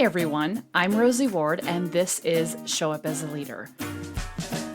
everyone. I'm Rosie Ward, and this is Show Up as a Leader.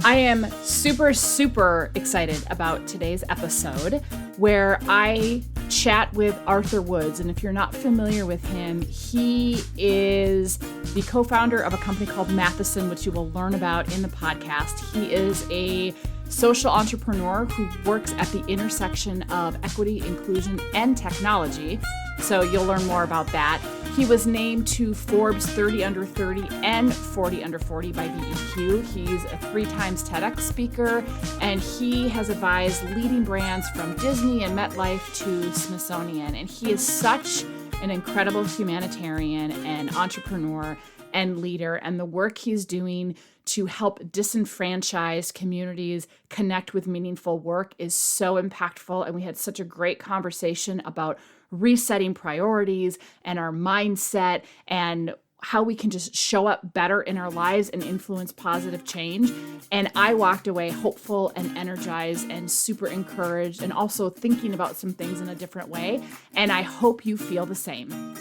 I am super excited about today's episode where I chat with Arthur Woods. And if you're not familiar with him, he is the co-founder of a company called Matheson, which you will learn about in the podcast. He is a social entrepreneur who works at the intersection of equity, inclusion, and technology. So you'll learn more about that. He was named to Forbes 30 Under 30 and 40 Under 40 by BEQ. He's a 3 times TEDx speaker, and he has advised leading brands from Disney and MetLife to Smithsonian. And he is such an incredible humanitarian and entrepreneur and leader, and the work he's doing to help disenfranchised communities connect with meaningful work is so impactful. And we had such a great conversation about resetting priorities and our mindset and how we can just show up better in our lives and influence positive change. And I walked away hopeful and energized and super encouraged, and also thinking about some things in a different way. And I hope you feel the same.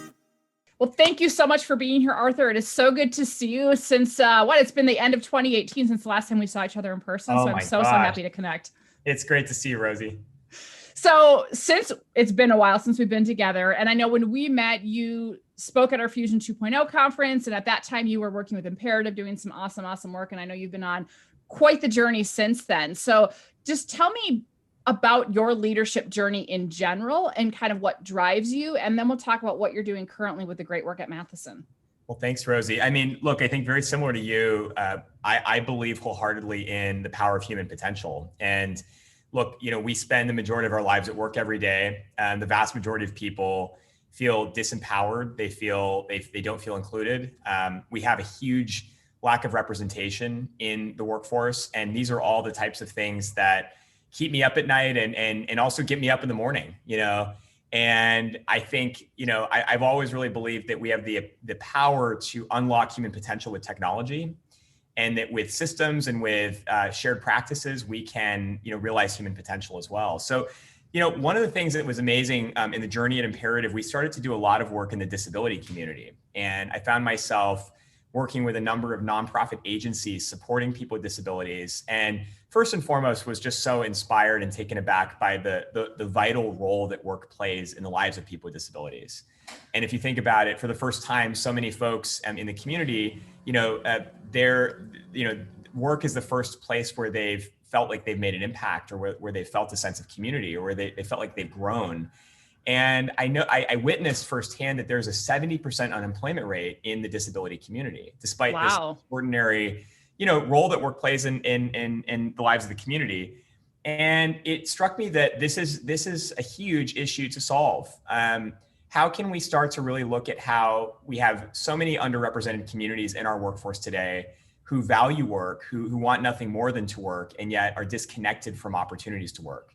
Well, thank you so much for being here, Arthur. It is so good to see you since, it's been the end of 2018 since the last time we saw each other in person. So I'm so happy to connect. It's great to see you, Rosie. So since it's been a while since we've been together, and I know when we met, you spoke at our Fusion 2.0 conference. And at that time you were working with Imperative, doing some awesome work. And I know you've been on quite the journey since then. So just tell me about your leadership journey in general and kind of what drives you. And then we'll talk about what you're doing currently with the great work at Matheson. Well, thanks, Rosie. I mean, look, I think very similar to you, I believe wholeheartedly in the power of human potential. And look, we spend the majority of our lives at work every day, and the vast majority of people feel disempowered. They don't feel included. We have a huge lack of representation in the workforce. And these are all the types of things that keep me up at night and also get me up in the morning, And I think, I've always really believed that we have the power to unlock human potential with technology, and that with systems and with shared practices, we can, realize human potential as well. So, one of the things that was amazing in the journey at Imperative, we started to do a lot of work in the disability community. And I found myself working with a number of nonprofit agencies supporting people with disabilities. And first and foremost was just so inspired and taken aback by the vital role that work plays in the lives of people with disabilities. And if you think about it, for the first time, so many folks in the community, work is the first place where they've felt like they've made an impact, or where they felt a sense of community, or where they felt like they've grown. And I witnessed firsthand that there's a 70% unemployment rate in the disability community, despite this extraordinary, role that work plays in the lives of the community. And it struck me that this is a huge issue to solve. How can we start to really look at how we have so many underrepresented communities in our workforce today who value work, who want nothing more than to work, and yet are disconnected from opportunities to work?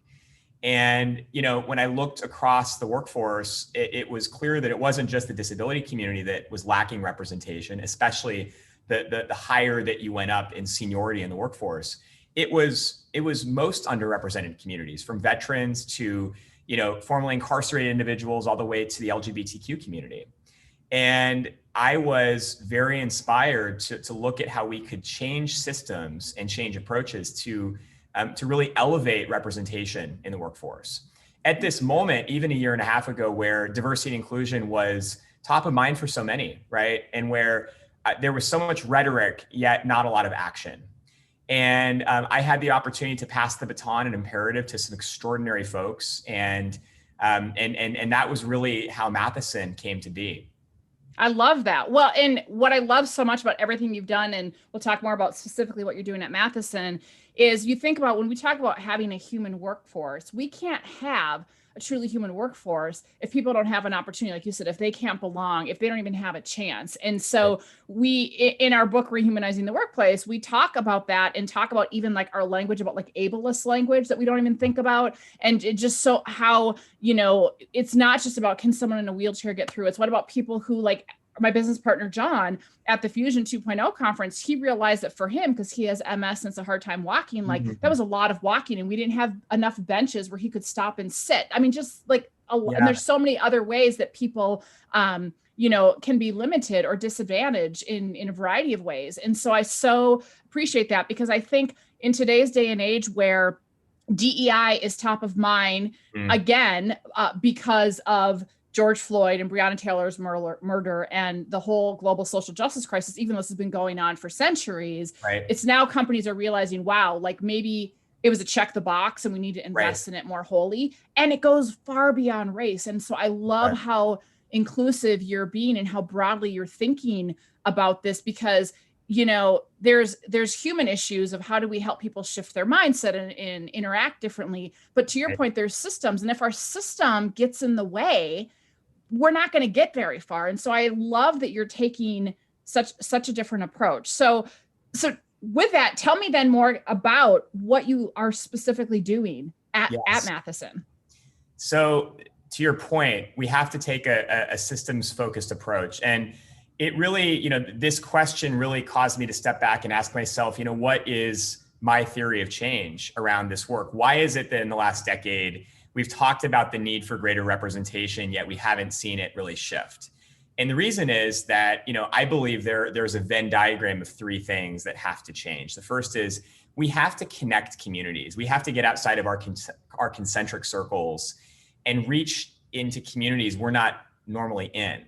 And, when I looked across the workforce, it was clear that it wasn't just the disability community that was lacking representation, especially the higher that you went up in seniority in the workforce. It was most underrepresented communities, from veterans to, formerly incarcerated individuals, all the way to the LGBTQ community. And I was very inspired to look at how we could change systems and change approaches to really elevate representation in the workforce. At this moment, even a year and a half ago, where diversity and inclusion was top of mind for so many, right? And where there was so much rhetoric, yet not a lot of action. And I had the opportunity to pass the baton and Imperative to some extraordinary folks. And that was really how Matheson came to be. I love that. Well, and what I love so much about everything you've done, and we'll talk more about specifically what you're doing at Matheson, is you think about when we talk about having a human workforce, we can't have a truly human workforce if people don't have an opportunity, like you said, if they can't belong, if they don't even have a chance. And so we, in our book, Rehumanizing the Workplace, we talk about that and talk about even like our language, about like ableist language that we don't even think about. And it just so how, it's not just about, can someone in a wheelchair get through? It's what about people who, like my business partner, John, at the Fusion 2.0 conference, he realized that for him, because he has MS and it's a hard time walking, like that was a lot of walking, and we didn't have enough benches where he could stop and sit. I mean, just like, and there's so many other ways that people can be limited or disadvantaged in a variety of ways. And so I so appreciate that, because I think in today's day and age where DEI is top of mind, again, because of George Floyd and Breonna Taylor's murder and the whole global social justice crisis, even though this has been going on for centuries, right. It's now companies are realizing, wow, like maybe it was a check the box and we need to invest in it more wholly. And it goes far beyond race. And so I love how inclusive you're being and how broadly you're thinking about this, because there's human issues of how do we help people shift their mindset and interact differently. But to your point, there's systems. And if our system gets in the way, we're not going to get very far. And so I love that you're taking such a different approach. So with that, tell me then more about what you are specifically doing at Matheson. So to your point, we have to take a systems focused approach. And it really, this question really caused me to step back and ask myself, what is my theory of change around this work? Why is it that in the last decade, we've talked about the need for greater representation, yet we haven't seen it really shift? And the reason is that, I believe there's a Venn diagram of three things that have to change. The first is we have to connect communities. We have to get outside of our concentric circles and reach into communities we're not normally in.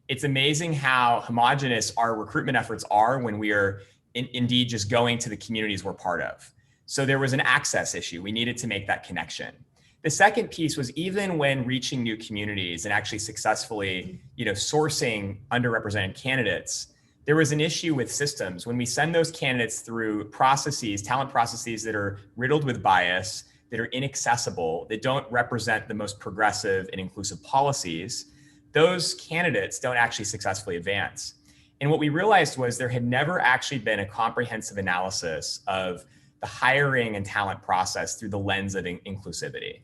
It's amazing how homogenous our recruitment efforts are when we are indeed just going to the communities we're part of. So there was an access issue. We needed to make that connection. The second piece was, even when reaching new communities and actually successfully, sourcing underrepresented candidates, there was an issue with systems. When we send those candidates through talent processes that are riddled with bias, that are inaccessible, that don't represent the most progressive and inclusive policies, those candidates don't actually successfully advance. And what we realized was there had never actually been a comprehensive analysis of the hiring and talent process through the lens of inclusivity.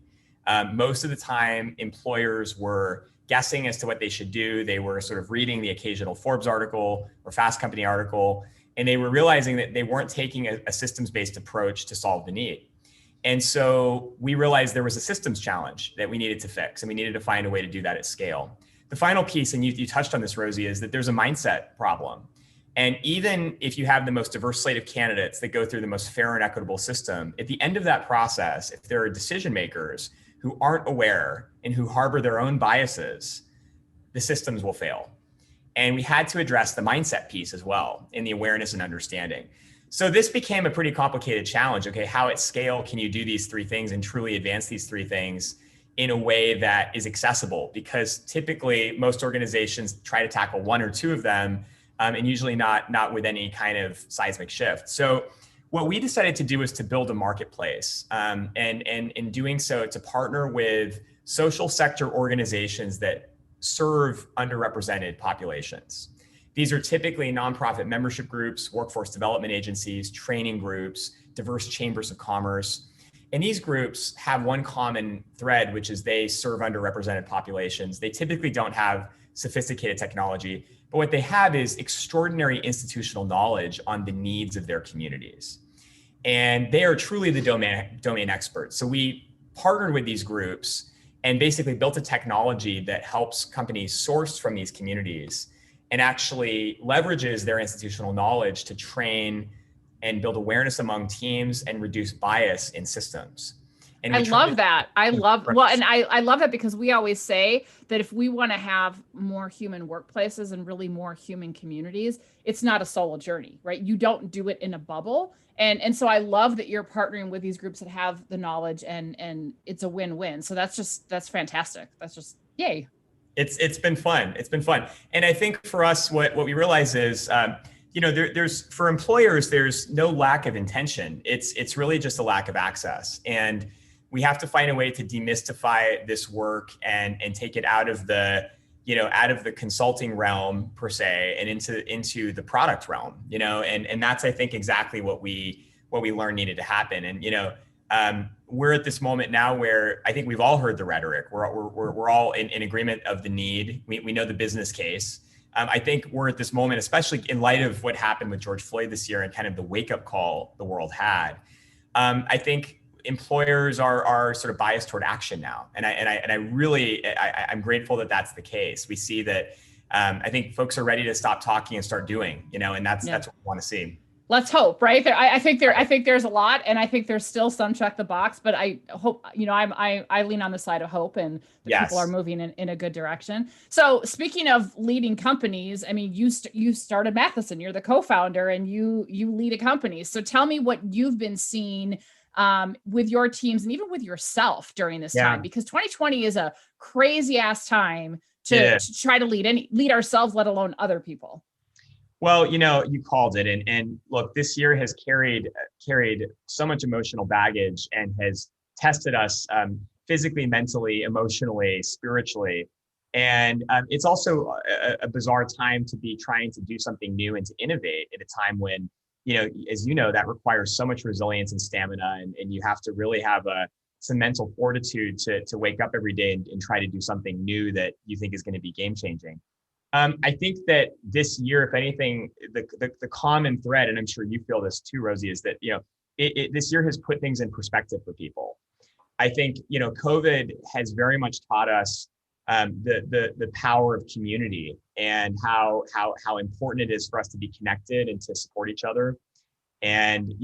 Most of the time, employers were guessing as to what they should do. They were sort of reading the occasional Forbes article or Fast Company article, and they were realizing that they weren't taking a systems-based approach to solve the need. And so we realized there was a systems challenge that we needed to fix, and we needed to find a way to do that at scale. The final piece, and you touched on this, Rosie, is that there's a mindset problem. And even if you have the most diverse slate of candidates that go through the most fair and equitable system, at the end of that process, if there are decision makers who aren't aware and who harbor their own biases, the systems will fail. And we had to address the mindset piece as well in the awareness and understanding. So this became a pretty complicated challenge. Okay, how at scale can you do these three things and truly advance these three things in a way that is accessible? Because typically most organizations try to tackle one or two of them, and usually not with any kind of seismic shift. So what we decided to do is to build a marketplace, and in doing so, to partner with social sector organizations that serve underrepresented populations. These are typically nonprofit membership groups, workforce development agencies, training groups, diverse chambers of commerce. And these groups have one common thread, which is they serve underrepresented populations. They typically don't have sophisticated technology, but what they have is extraordinary institutional knowledge on the needs of their communities. And they are truly the domain experts. So we partnered with these groups and basically built a technology that helps companies source from these communities and actually leverages their institutional knowledge to train and build awareness among teams and reduce bias in systems. And I love that. I love that, because we always say that if we want to have more human workplaces and really more human communities, it's not a solo journey, right? You don't do it in a bubble. And so I love that you're partnering with these groups that have the knowledge, and it's a win-win. So that's fantastic. That's just yay. It's been fun. It's been fun. And I think for us, what we realize is, there's for employers, there's no lack of intention. It's really just a lack of access. And we have to find a way to demystify this work and take it out of the consulting realm per se and into the product realm, and that's, I think, exactly what we learned needed to happen. And, we're at this moment now where I think we've all heard the rhetoric. We're all in agreement of the need. We know the business case. I think we're at this moment, especially in light of what happened with George Floyd this year and kind of the wake-up call the world had. I think employers are sort of biased toward action now, and I'm grateful that that's the case. We see that I think folks are ready to stop talking and start doing, and that's Yeah. what we want to see. Let's hope, right? I think there's a lot, and I think there's still some check the box, but I hope, I lean on the side of hope, and the people are moving in a good direction. So speaking of leading companies, I mean, you started Matheson, you're the co-founder, and you lead a company. So tell me what you've been seeing with your teams and even with yourself during this time, because 2020 is a crazy ass time to try to lead ourselves, let alone other people. Well, you called it. And look, this year has carried so much emotional baggage and has tested us physically, mentally, emotionally, spiritually. And it's also a bizarre time to be trying to do something new and to innovate at a time when, as that requires so much resilience and stamina. And you have to really have some mental fortitude to wake up every day and try to do something new that you think is going to be game changing. I think that this year, if anything, the common thread, and I'm sure you feel this too, Rosie, is that, this year has put things in perspective for people. I think, COVID has very much taught us the power of community and how important it is for us to be connected and to support each other. And,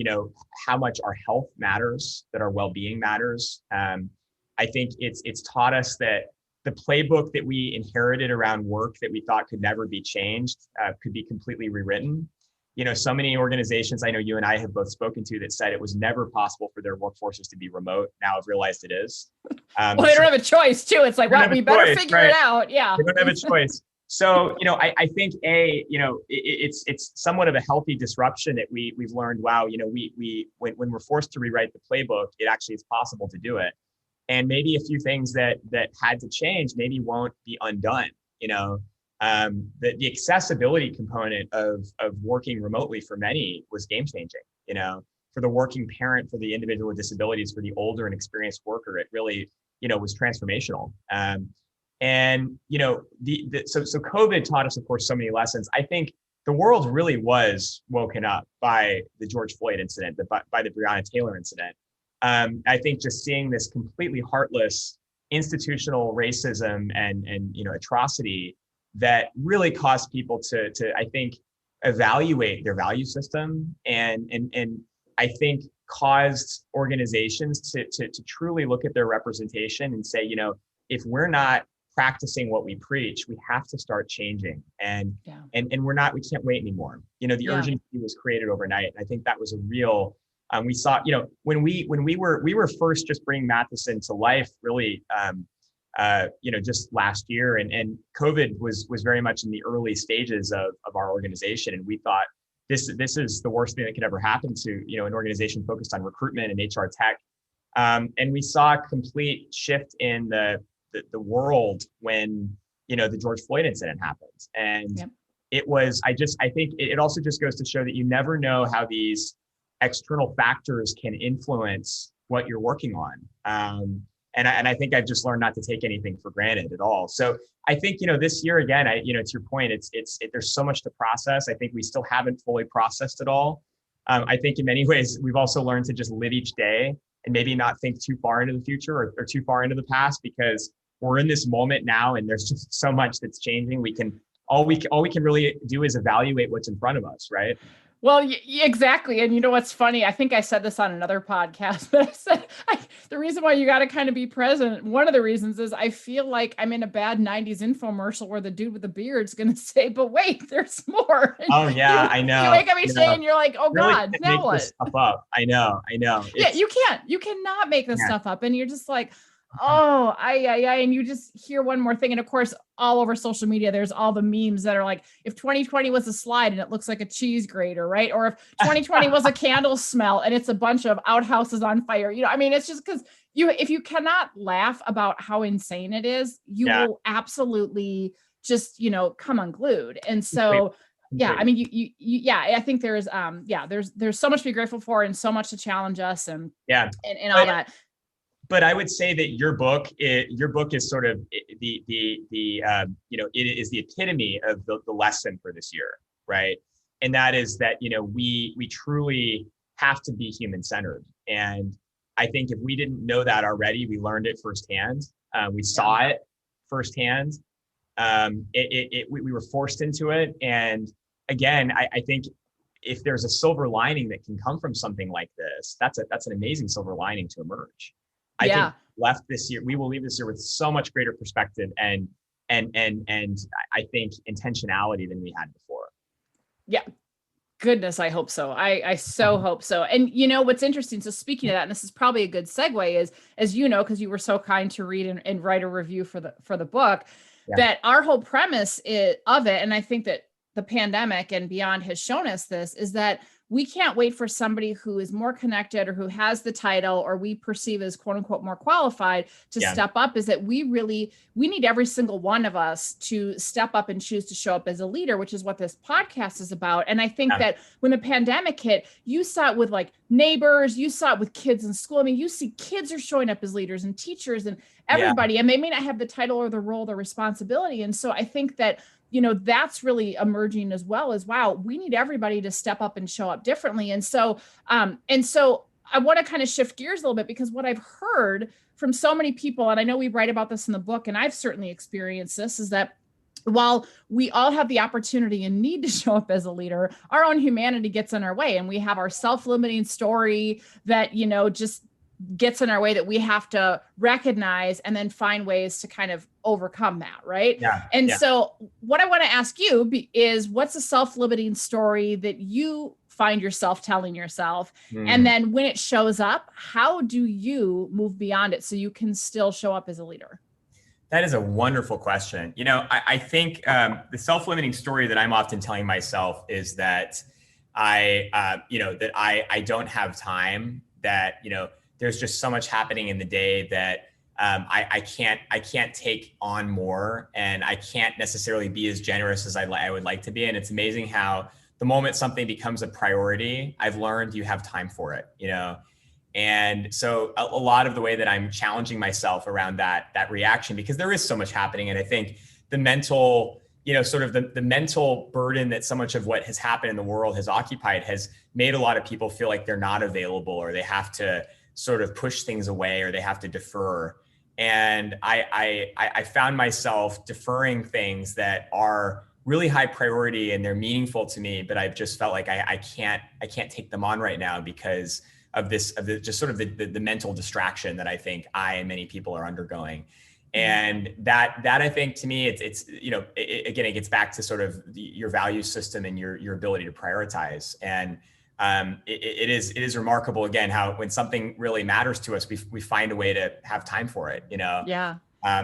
how much our health matters, that our well-being matters. I think it's taught us that the playbook that we inherited around work that we thought could never be changed could be completely rewritten. So many organizations I know you and I have both spoken to that said it was never possible for their workforces to be remote. Now I've realized it is. Well, they don't have a choice too. It's like, well, we better figure it out. Yeah. We don't have a choice. So, I think it's somewhat of a healthy disruption that we've learned. Wow, when we're forced to rewrite the playbook, it actually is possible to do it. And maybe a few things that had to change maybe won't be undone. The accessibility component of working remotely for many was game changing. For the working parent, for the individual with disabilities, for the older and experienced worker, it really was transformational. So COVID taught us, of course, so many lessons. I think the world really was woken up by the George Floyd incident, by the Breonna Taylor incident. I think just seeing this completely heartless institutional racism and atrocity that really caused people to I think evaluate their value system and I think caused organizations to truly look at their representation and say, if we're not practicing what we preach, we have to start changing. And we can't wait anymore. The urgency was created overnight. And I think that was a real. We saw, when we were first just bringing Matheson to life, really, just last year, and COVID was very much in the early stages of our organization, and we thought this is the worst thing that could ever happen to an organization focused on recruitment and HR tech, and we saw a complete shift in the world when the George Floyd incident happened, and it was I think it also just goes to show that you never know how these external factors can influence what you're working on. And I think I've just learned not to take anything for granted at all. So I think, this year, again, to your point, there's so much to process. I think we still haven't fully processed it all. I think in many ways, we've also learned to just live each day and maybe not think too far into the future or too far into the past, because we're in this moment now and there's just so much that's changing. All we can really do is evaluate what's in front of us, right? Well, exactly. And what's funny? I think I said this on another podcast, but I said the reason why you got to kind of be present, one of the reasons is I feel like I'm in a bad 90s infomercial where the dude with the beard's going to say, but wait, there's more. And oh, yeah, I know. You wake up each day and you're like, oh, really God, now what? This stuff up. I know. You cannot make this stuff up. And you're just like, oh, and you just hear one more thing. And of course, all over social media, there's all the memes that are like, if 2020 was a slide and it looks like a cheese grater, right? Or if 2020 was a candle smell and it's a bunch of outhouses on fire, it's just because if you cannot laugh about how insane it is, you will absolutely just, come unglued. And so, I think there's so much to be grateful for and so much to challenge us and all that. But I would say that your book is sort of it is the epitome of the lesson for this year, right? And that is that we truly have to be human centered, and I think if we didn't know that already, we learned it firsthand. We saw it firsthand, We were forced into it. And again, I think if there's a silver lining that can come from something like this, that's an amazing silver lining to emerge. I think we will leave this year with so much greater perspective and I think intentionality than we had before. Yeah. Goodness, I hope so. I so hope so. And you know, what's interesting, so speaking of that, and this is probably a good segue, is, as you know, because you were so kind to read and write a review for the book, that our whole premise of it, and I think that the pandemic and beyond has shown us this, is that we can't wait for somebody who is more connected or who has the title or we perceive as quote unquote more qualified to step up. Is that we need every single one of us to step up and choose to show up as a leader, which is what this podcast is about. And I think that when the pandemic hit, you saw it with like neighbors, you saw it with kids in school. I mean, you see kids are showing up as leaders and teachers and everybody, and they may not have the title or the role, the responsibility. And so I think that, you know, that's really emerging as well, as, wow, we need everybody to step up and show up differently. And so I want to kind of shift gears a little bit, because what I've heard from so many people, and I know we write about this in the book, and I've certainly experienced this, is that while we all have the opportunity and need to show up as a leader, our own humanity gets in our way, and we have our self-limiting story that, you know, just gets in our way, that we have to recognize and then find ways to kind of overcome that. Right. So what I want to ask you is, what's a self-limiting story that you find yourself telling yourself? And then when it shows up, how do you move beyond it so you can still show up as a leader? That is a wonderful question. You know, I think the self-limiting story that I'm often telling myself is that I don't have time, that, you know, there's just so much happening in the day that I can't take on more, and I can't necessarily be as generous as I would like to be. And it's amazing how the moment something becomes a priority, I've learned you have time for it, you know? And so a lot of the way that I'm challenging myself around that reaction, because there is so much happening. And I think the mental, you know, sort of the mental burden that so much of what has happened in the world has occupied has made a lot of people feel like they're not available, or they have to sort of push things away, or they have to defer. And I found myself deferring things that are really high priority and they're meaningful to me, but I've just felt like I can't take them on right now because of the mental distraction that I think I and many people are undergoing. And that I think, to me, it's you know, again, it gets back to sort of your value system and your ability to prioritize. And it is remarkable, again, how when something really matters to us, we find a way to have time for it, you know? Yeah.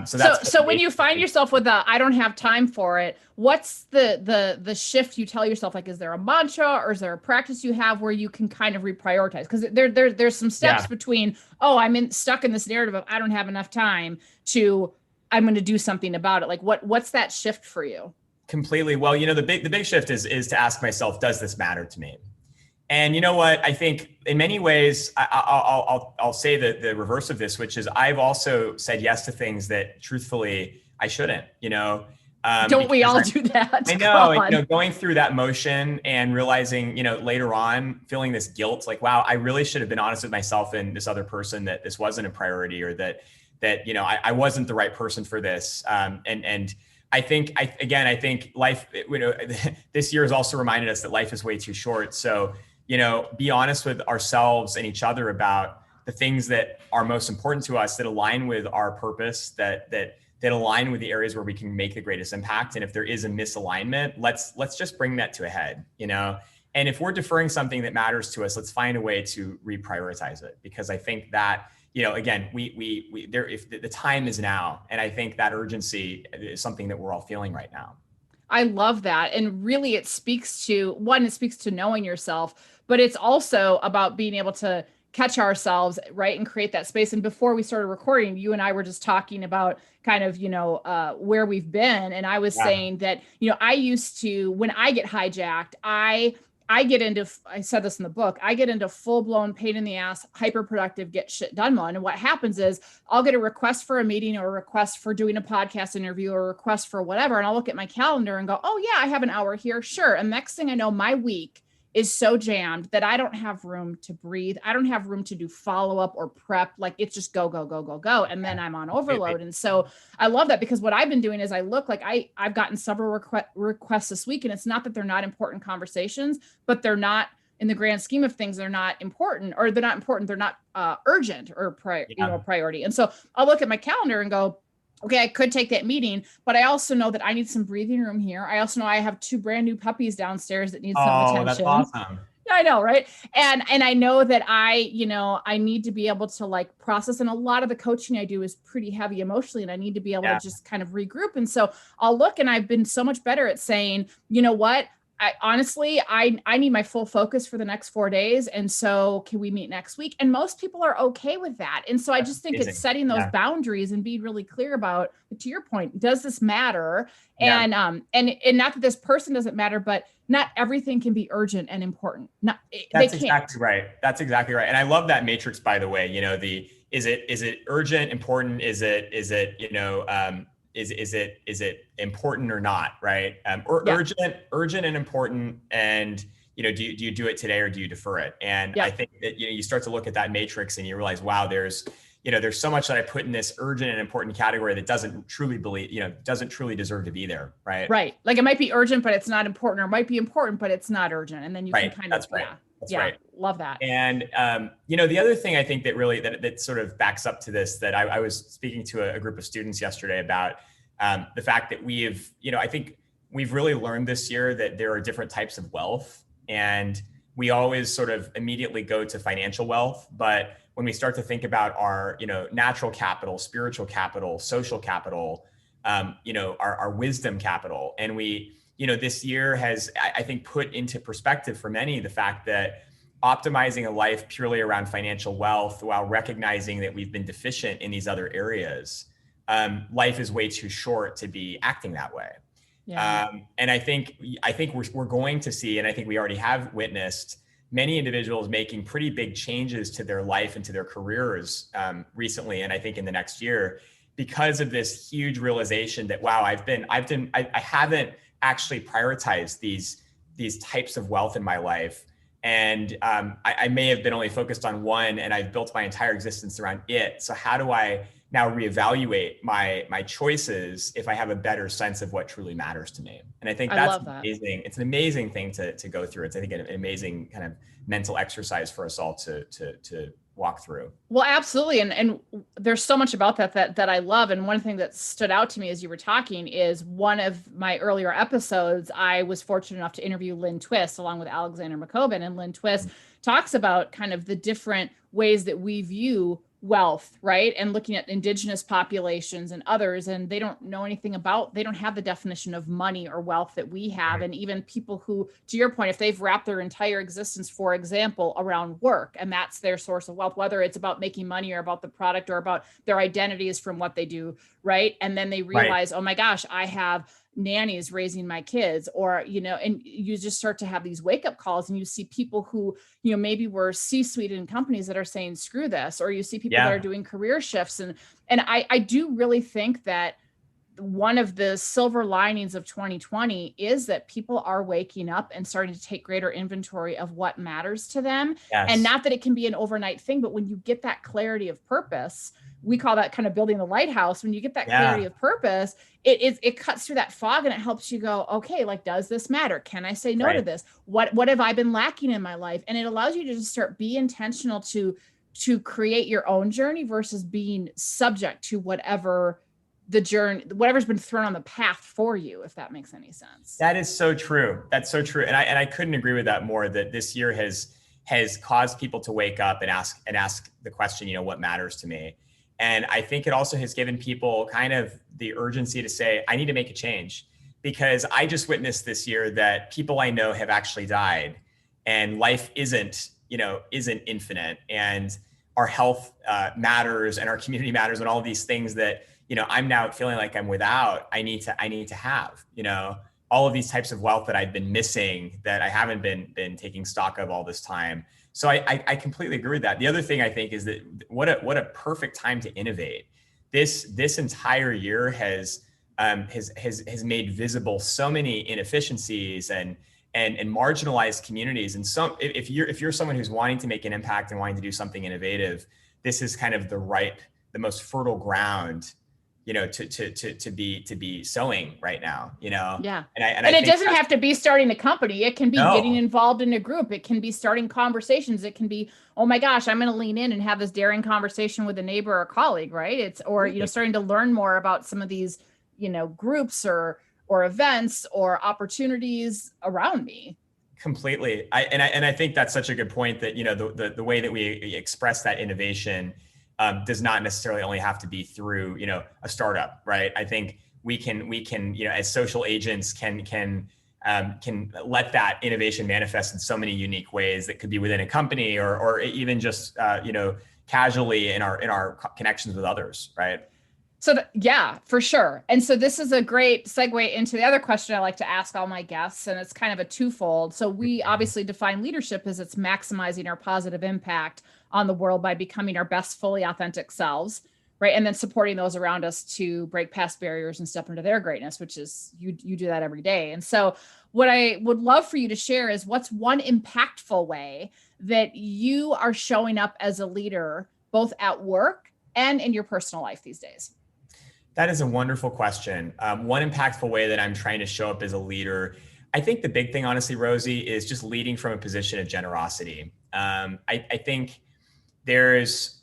So when you find yourself with I don't have time for it, what's the shift you tell yourself? Like, is there a mantra, or is there a practice you have where you can kind of reprioritize? Because there's some steps between, I'm stuck in this narrative of I don't have enough time, to I'm going to do something about it. Like, what's that shift for you? Completely. Well, you know, the big shift is to ask myself, does this matter to me? And you know what? I think in many ways, I'll say the reverse of this, which is I've also said yes to things that truthfully I shouldn't, you know. Don't we all do that? I know, and, you know, going through that motion and realizing, you know, later on feeling this guilt, like, wow, I really should have been honest with myself and this other person that this wasn't a priority, or that, you know, I wasn't the right person for this. And I think life, you know, this year has also reminded us that life is way too short. So, you know, be honest with ourselves and each other about the things that are most important to us, that align with our purpose, that align with the areas where we can make the greatest impact. And if there is a misalignment, let's just bring that to a head, you know? And if we're deferring something that matters to us, let's find a way to reprioritize it. Because I think that, you know, again, if the time is now, and I think that urgency is something that we're all feeling right now. I love that. And really it speaks to knowing yourself, but it's also about being able to catch ourselves, right, and create that space. And before we started recording, you and I were just talking about kind of, you know, where we've been. And I was saying that, you know, I used to, when I get hijacked, I said this in the book, I get into full blown pain in the ass, hyperproductive, get shit done mode. And what happens is I'll get a request for a meeting, or a request for doing a podcast interview, or a request for whatever. And I'll look at my calendar and go, oh yeah, I have an hour here. Sure. And next thing I know, my week is so jammed that I don't have room to breathe. I don't have room to do follow-up or prep. Like it's just go, go, go, go, go. And then I'm on overload. And so I love that, because what I've been doing is I look like I've gotten several requests this week, and it's not that they're not important conversations, but they're not, in the grand scheme of things, they're not important, or they're not important. They're not urgent or priority. And so I'll look at my calendar and go, okay, I could take that meeting, but I also know that I need some breathing room here. I also know I have 2 brand new puppies downstairs that need some attention. That's awesome. Yeah, I know, right? And I know that I need to be able to like process, and a lot of the coaching I do is pretty heavy emotionally, and I need to be able to just kind of regroup. And so I'll look, and I've been so much better at saying, you know what? I honestly need my full focus for the next 4 days. And so can we meet next week? And most people are okay with that. And so I just think it's setting those boundaries and being really clear about, to your point, does this matter? And not that this person doesn't matter, but not everything can be urgent and important. That's exactly right. That's exactly right. And I love that matrix, by the way. Is it urgent, important? Is it important or not, right? Urgent and important. And, do you do it today or do you defer it? And I think that, you start to look at that matrix and you realize, wow, there's so much that I put in this urgent and important category that doesn't truly deserve to be there. Right. Right. Like it might be urgent, but it's not important, or it might be important, but it's not urgent. And then you can kind of, That's right. Love that. And, the other thing I think that really, that sort of backs up to this, that I was speaking to a group of students yesterday about the fact that I think we've really learned this year that there are different types of wealth, and we always sort of immediately go to financial wealth. But when we start to think about our, natural capital, spiritual capital, social capital, our wisdom capital, and this year has, I think, put into perspective for many the fact that optimizing a life purely around financial wealth while recognizing that we've been deficient in these other areas, life is way too short to be acting that way. Yeah. And I think we're going to see, and I think we already have witnessed, many individuals making pretty big changes to their life and to their careers recently, and I think in the next year, because of this huge realization that, wow, I haven't actually prioritized these types of wealth in my life. And I may have been only focused on one, and I've built my entire existence around it. So how do I now reevaluate my choices if I have a better sense of what truly matters to me? And I think that's amazing. It's an amazing thing to go through. It's, I think, an amazing kind of mental exercise for us all to walk through. Well, absolutely. And there's so much about that I love. And one thing that stood out to me as you were talking is one of my earlier episodes, I was fortunate enough to interview Lynn Twist along with Alexander McCoben. And Lynn Twist talks about kind of the different ways that we view wealth, right? And looking at indigenous populations and others, and they don't know anything about, they don't have the definition of money or wealth that we have. And even people who, to your point, if they've wrapped their entire existence, for example, around work, and that's their source of wealth, whether it's about making money or about the product or about their identities from what they do, right? And then they realize, oh my gosh, I have nannies raising my kids, or, and you just start to have these wake up calls, and you see people who, maybe were C-suite in companies that are saying, screw this, or you see people that are doing career shifts. And I do really think that one of the silver linings of 2020 is that people are waking up and starting to take greater inventory of what matters to them. Yes. And not that it can be an overnight thing, but when you get that clarity of purpose, we call that kind of building the lighthouse. When you get that clarity of purpose, it cuts through that fog, and it helps you go, okay, like, does this matter? Can I say no to this? What have I been lacking in my life? And it allows you to just be intentional to create your own journey versus being subject to whatever the journey, whatever's been thrown on the path for you, if that makes any sense. That is so true. That's so true. And I couldn't agree with that more, that this year has caused people to wake up and ask the question, what matters to me? And I think it also has given people kind of the urgency to say, I need to make a change, because I just witnessed this year that people I know have actually died, and life isn't infinite, and our health matters, and our community matters, and all of these things that, I'm now feeling like I'm without. I need to have, all of these types of wealth that I've been missing, that I haven't been taking stock of all this time. So I completely agree with that. The other thing I think is that what a perfect time to innovate. This entire year has made visible so many inefficiencies and and marginalized communities. And if you're someone who's wanting to make an impact and wanting to do something innovative, this is kind of the most fertile ground, to be sowing right now, Yeah. And it doesn't have to be starting a company. It can be getting No. involved in a group. It can be starting conversations. It can be, oh my gosh, I'm going to lean in and have this daring conversation with a neighbor or colleague, right? Starting to learn more about some of these, groups or events or opportunities around me. Completely. I think that's such a good point that, the way that we express that innovation does not necessarily only have to be through, a startup, right? I think we can, as social agents can let that innovation manifest in so many unique ways that could be within a company or even just, casually in our connections with others, right? So yeah, for sure. And so this is a great segue into the other question I like to ask all my guests, and it's kind of a twofold. So we obviously define leadership as it's maximizing our positive impact on the world by becoming our best, fully authentic selves, right? And then supporting those around us to break past barriers and step into their greatness, which is you do that every day. And so what I would love for you to share is what's one impactful way that you are showing up as a leader, both at work and in your personal life these days? That is a wonderful question. One impactful way that I'm trying to show up as a leader, I think the big thing, honestly, Rosie, is just leading from a position of generosity. I think there's,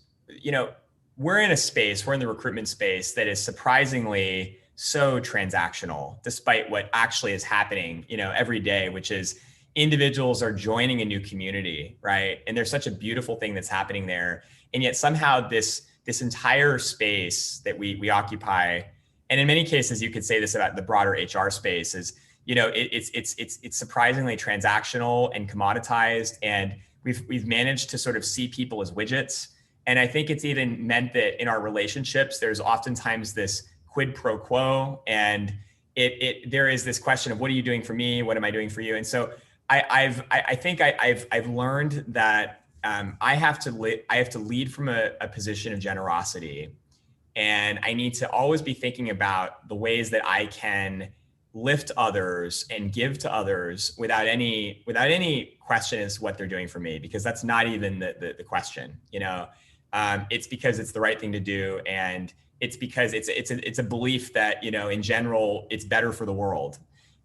we're in the recruitment space that is surprisingly so transactional, despite what actually is happening, every day, which is individuals are joining a new community, right? And there's such a beautiful thing that's happening there. And yet somehow this entire space that we occupy, and in many cases, you could say this about the broader HR space, is, it's surprisingly transactional and commoditized, and we've managed to sort of see people as widgets. And I think it's even meant that in our relationships, there's oftentimes this quid pro quo, and there is this question of what are you doing for me? What am I doing for you? And so I think I've learned that I have to lead from a position of generosity, and I need to always be thinking about the ways that I can lift others and give to others without any question as to what they're doing for me, because that's not even the question. It's because it's the right thing to do, and it's because it's a belief that in general it's better for the world.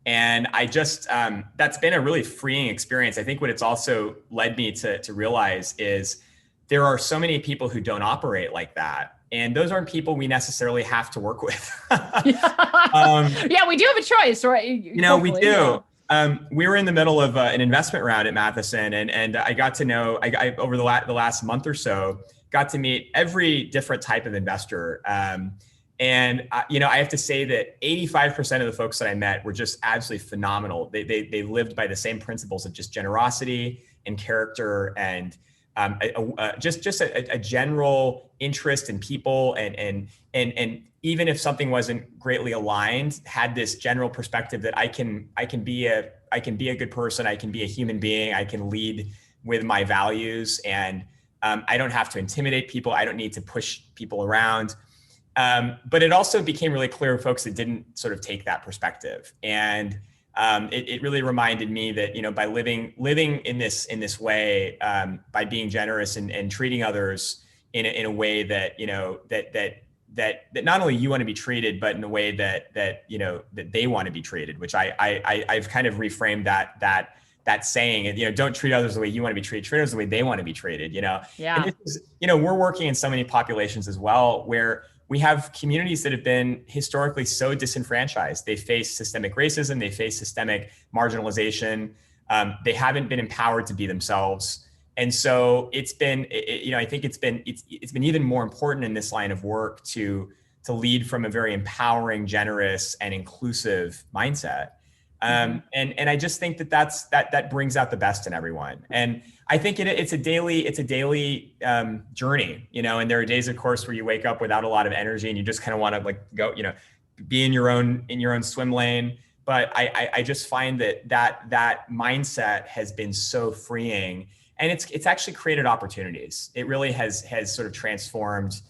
And I just, that's been a really freeing experience. I think what it's also led me to realize is there are so many people who don't operate like that. And those aren't people we necessarily have to work with. Yeah, we do have a choice, right? We do. We were in the middle of an investment round at Matheson, and I got to know, I over the last month or so, got to meet every different type of investor. And I have to say that 85% of the folks that I met were just absolutely phenomenal. They lived by the same principles of just generosity and character, and just a general interest in people, and even if something wasn't greatly aligned, had this general perspective that I can be a good person, I can be a human being, I can lead with my values, and I don't have to intimidate people, I don't need to push people around. But it also became really clear to folks that didn't sort of take that perspective. And it really reminded me that, by living in this way, by being generous and treating others in a way that, that not only you want to be treated, but in a way that they want to be treated, which I've kind of reframed that saying, and, don't treat others the way you want to be treated, treat others the way they want to be treated, Yeah. And this is, we're working in so many populations as well, where we have communities that have been historically so disenfranchised. They face systemic racism, they face systemic marginalization. They haven't been empowered to be themselves. And so it's been, I think it's been even more important in this line of work to lead from a very empowering, generous, and inclusive mindset. And I just think that brings out the best in everyone. And I think it's a daily journey, and there are days, of course, where you wake up without a lot of energy and you just kind of want to go, be in your own swim lane. But I just find that mindset has been so freeing, and it's actually created opportunities. It really has sort of transformed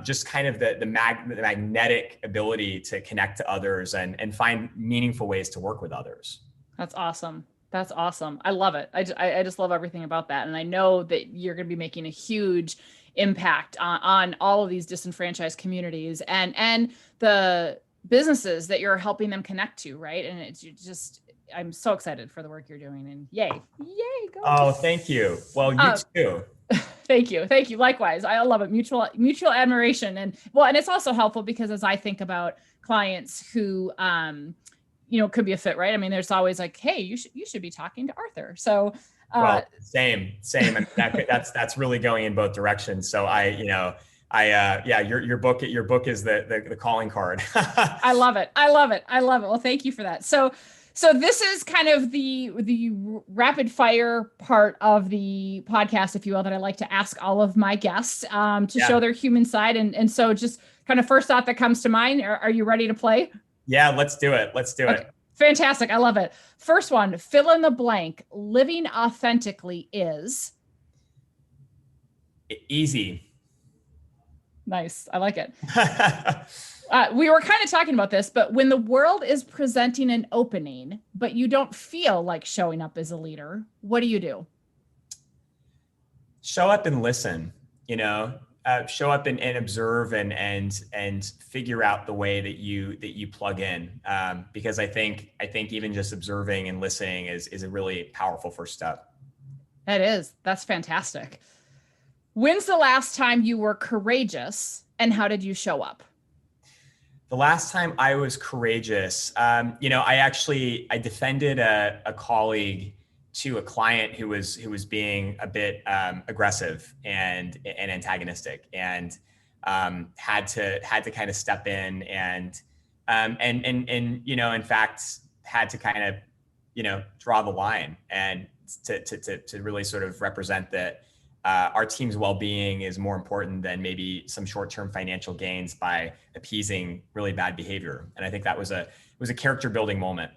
just kind of the magnetic ability to connect to others and find meaningful ways to work with others. That's awesome. That's awesome. I love it. I just love everything about that. And I know that you're going to be making a huge impact on all of these disenfranchised communities and the businesses that you're helping them connect to, right? And it's just, I'm so excited for the work you're doing, and yay, go. Oh, thank you. Well, you too. Thank you. Thank you. Likewise. I love it. Mutual admiration. And it's also helpful because as I think about clients who, could be a fit, right? I mean, there's always like, hey, you should be talking to Arthur. So, well, same. I mean, that's really going in both directions. So your book is the calling card. I love it. Well, thank you for that. So this is kind of the rapid fire part of the podcast, if you will, that I like to ask all of my guests to show their human side. And so just kind of first thought that comes to mind, are you ready to play? Yeah, let's do it. Okay. Fantastic. I love it. First one, fill in the blank. Living authentically is? Easy. Nice. I like it. We were kind of talking about this, but when the world is presenting an opening, but you don't feel like showing up as a leader, what do you do? Show up and listen, show up and observe and figure out the way that you plug in. Because I think even just observing and listening is a really powerful first step. That is. That's fantastic. When's the last time you were courageous and how did you show up? The last time I was courageous, I defended a colleague to a client who was being a bit aggressive and antagonistic, and had to kind of step in and in fact had to kind of draw the line and to really sort of represent that our team's well-being is more important than maybe some short-term financial gains by appeasing really bad behavior. And I think that was a character building moment,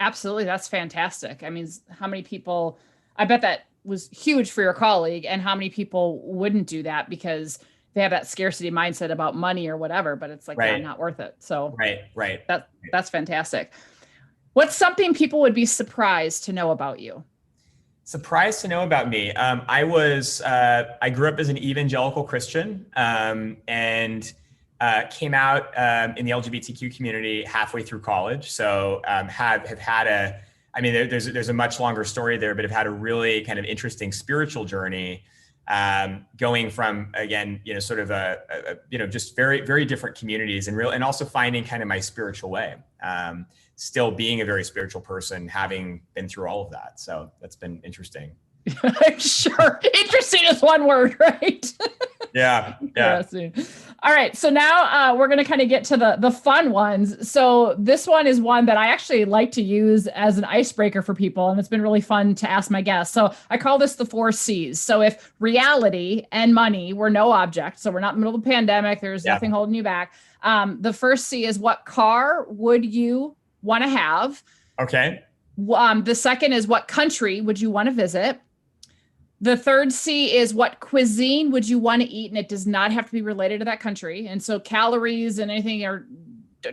Absolutely. That's fantastic. I mean, how many people, I bet that was huge for your colleague, and how many people wouldn't do that because they have that scarcity mindset about money or whatever, but it's like, right. not worth it. So right. That's fantastic. What's something people would be surprised to know about you? Surprised to know about me. I grew up as an evangelical Christian, and came out in the LGBTQ community halfway through college. So there's a much longer story there, but have had a really kind of interesting spiritual journey, going from, again, sort of just very, very different communities and also finding kind of my spiritual way. Still being a very spiritual person, having been through all of that. So that's been interesting. Sure. Interesting is one word, right? Yeah. All right. So now we're going to kind of get to the fun ones. So this one is one that I actually like to use as an icebreaker for people. And it's been really fun to ask my guests. So I call this the 4 C's. So if reality and money were no object, so we're not in the middle of a pandemic, there's nothing holding you back. The first C is, what car would you want to have? Okay. The second is, what country would you want to visit? The third C is, what cuisine would you want to eat? And it does not have to be related to that country. And so calories and anything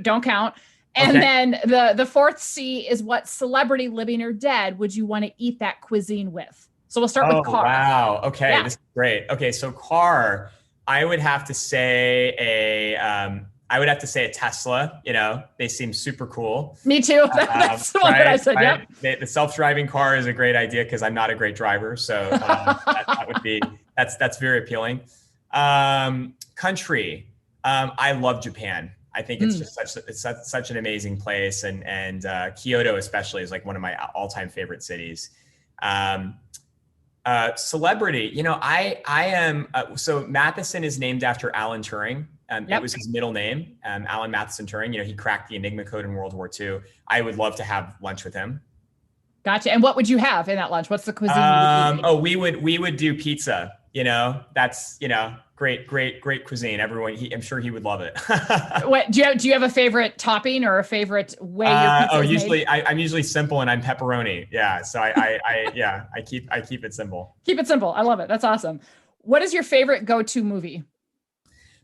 don't count. And then the fourth C is, what celebrity, living or dead, would you want to eat that cuisine with? So we'll start with car. Wow. Okay. Yeah. This is great. Okay. So car, I would have to say a Tesla. They seem super cool. Me too. That's the one that I said. Yep. The self-driving car is a great idea because I'm not a great driver. So that would be, that's very appealing. Country. I love Japan. I think it's just such an amazing place. And Kyoto especially is like one of my all-time favorite cities. Celebrity, I am, so Matheson is named after Alan Turing. It was his middle name, Alan Matheson Turing. He cracked the Enigma code in World War II. I would love to have lunch with him. Gotcha. And what would you have in that lunch? What's the cuisine? We would do pizza. That's great cuisine. I'm sure he would love it. What do you have a favorite topping or a favorite way your pizza is made? I'm usually simple, and I'm pepperoni. Yeah. So I keep it simple. Keep it simple. I love it. That's awesome. What is your favorite go-to movie?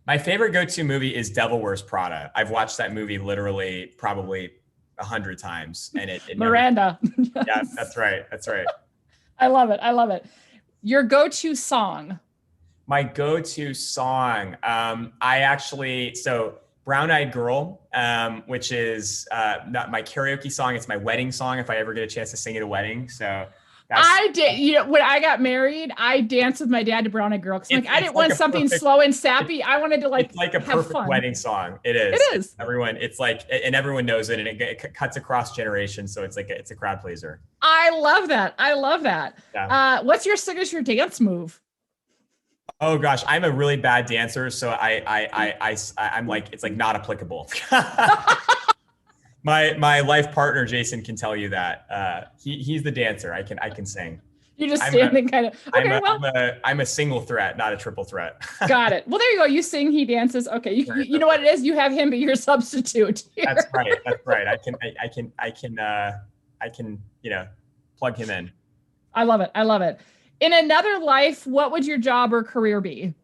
My favorite go-to movie is Devil Wears Prada. I've watched that movie literally probably 100 times, and it Miranda. Never, yeah, that's right. I love it. Your go-to song. My go-to song, Brown Eyed Girl, which is not my karaoke song. It's my wedding song if I ever get a chance to sing at a wedding. So I did, when I got married, I danced with my dad to Brown Eyed Girl. Cause I didn't want something slow and sappy. I wanted to it's like a perfect wedding song. It is. Everyone knows it, and it cuts across generations. So it's a crowd pleaser. I love that. Yeah. What's your signature dance move? Oh gosh, I'm a really bad dancer, so I'm like, it's like not applicable. My life partner Jason can tell you that. He's the dancer. I can sing. You're just standing kind of. Okay, I'm a single threat, not a triple threat. Got it. Well, there you go. You sing, he dances. Okay, you know what it is. You have him be your substitute here. That's right. I can plug him in. I love it. In another life, what would your job or career be?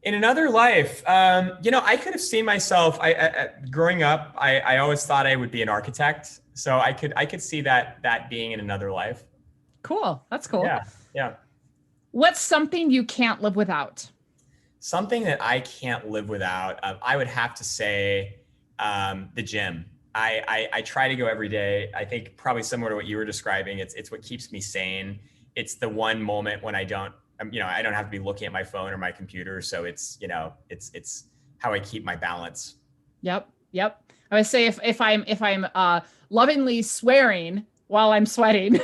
In another life, I could have seen myself. Growing up, I always thought I would be an architect. So I could see that being in another life. Cool. That's cool. Yeah. What's something you can't live without? Something that I can't live without, I would have to say the gym. I try to go every day. I think probably similar to what you were describing. It's what keeps me sane. It's the one moment when I don't have to be looking at my phone or my computer. So it's how I keep my balance. Yep. I would say if I'm lovingly swearing while I'm sweating.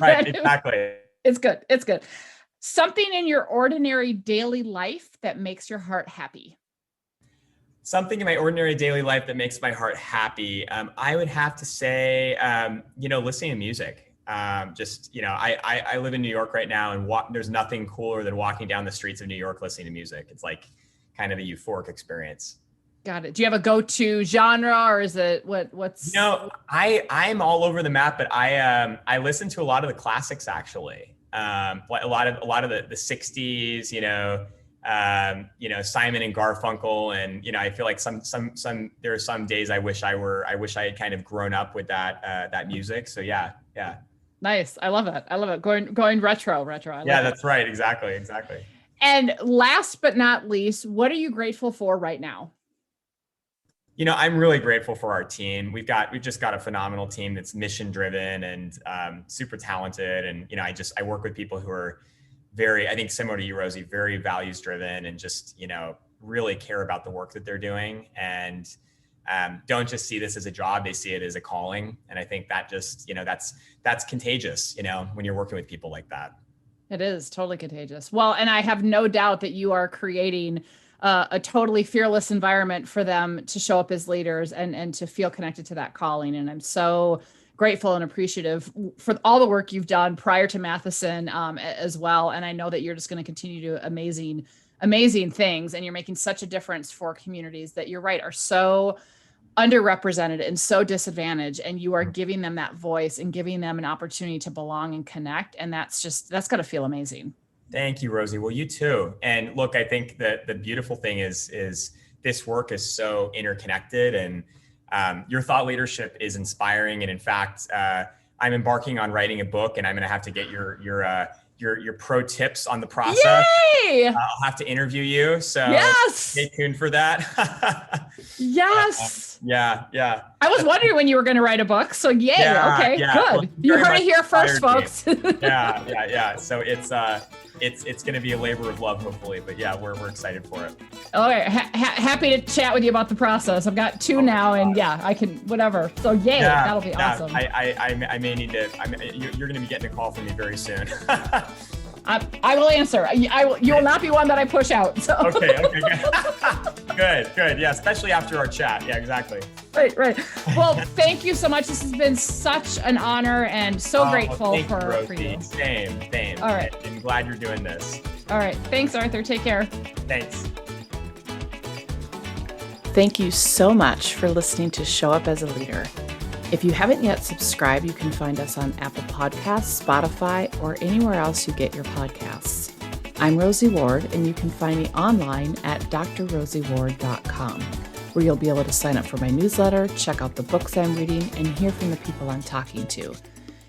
Right. Exactly. It's good. Something in your ordinary daily life that makes your heart happy. Something in my ordinary daily life that makes my heart happy. I would have to say, listening to music. I live in New York right now, and there's nothing cooler than walking down the streets of New York listening to music. It's like kind of a euphoric experience. Got it. Do you have a go-to genre, or is it what's? I'm all over the map, but I listen to a lot of the classics actually. A lot of the 60s, Simon and Garfunkel, and I feel like some there are some days I wish I had kind of grown up with that music. So yeah. Nice. I love it. Going retro. That's right. Exactly. And last but not least, what are you grateful for right now? I'm really grateful for our team. We've just got a phenomenal team that's mission driven and super talented. And, I work with people who are very, I think similar to you, Rosie, very values driven and just, really care about the work that they're doing. And don't just see this as a job, they see it as a calling. And I think that just, that's contagious, when you're working with people like that. It is totally contagious. Well, and I have no doubt that you are creating a totally fearless environment for them to show up as leaders and to feel connected to that calling. And I'm so grateful and appreciative for all the work you've done prior to Matheson as well. And I know that you're just going to continue to do amazing things, and you're making such a difference for communities that, you're right, are so underrepresented and so disadvantaged, and you are giving them that voice and giving them an opportunity to belong and connect. And that's got to feel amazing. Thank you, Rosie. Well, you too. And look, I think that the beautiful thing is this work is so interconnected, and your thought leadership is inspiring. And in fact, I'm embarking on writing a book, and I'm going to have to get your pro tips on the process. Yay! I'll have to interview you. So yes! Stay tuned for that. Yes. Yeah. I was wondering when you were going to write a book. So yay. Yeah, okay, yeah. Good. Well, you heard it here first, folks. Yeah. So it's going to be a labor of love, hopefully. But yeah, we're excited for it. All right. Happy to chat with you about the process. I've got two now, and I can, whatever. So yay, that'll be awesome. I may need to, you're going to be getting a call from me very soon. I will answer. You will not be one that I push out. So. Okay, good. Yeah, especially after our chat. Yeah, exactly. Right. Well, thank you so much. This has been such an honor, and so grateful for you. Same. All right. I'm glad you're doing this. All right. Thanks, Arthur. Take care. Thanks. Thank you so much for listening to Show Up as a Leader. If you haven't yet subscribed, you can find us on Apple Podcasts, Spotify, or anywhere else you get your podcasts. I'm Rosie Ward, and you can find me online at drrosieward.com. where you'll be able to sign up for my newsletter, check out the books I'm reading, and hear from the people I'm talking to.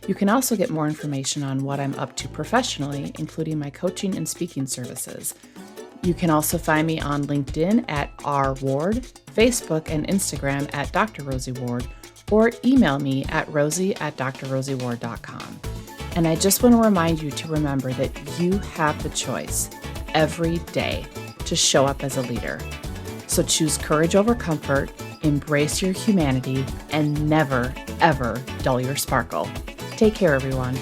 You can also get more information on what I'm up to professionally, including my coaching and speaking services. You can also find me on LinkedIn at rward, Facebook and Instagram at Dr. Rosie Ward, or email me at rosie@drrosieward.com. And I just want to remind you to remember that you have the choice every day to show up as a leader. So choose courage over comfort, embrace your humanity, and never, ever dull your sparkle. Take care, everyone.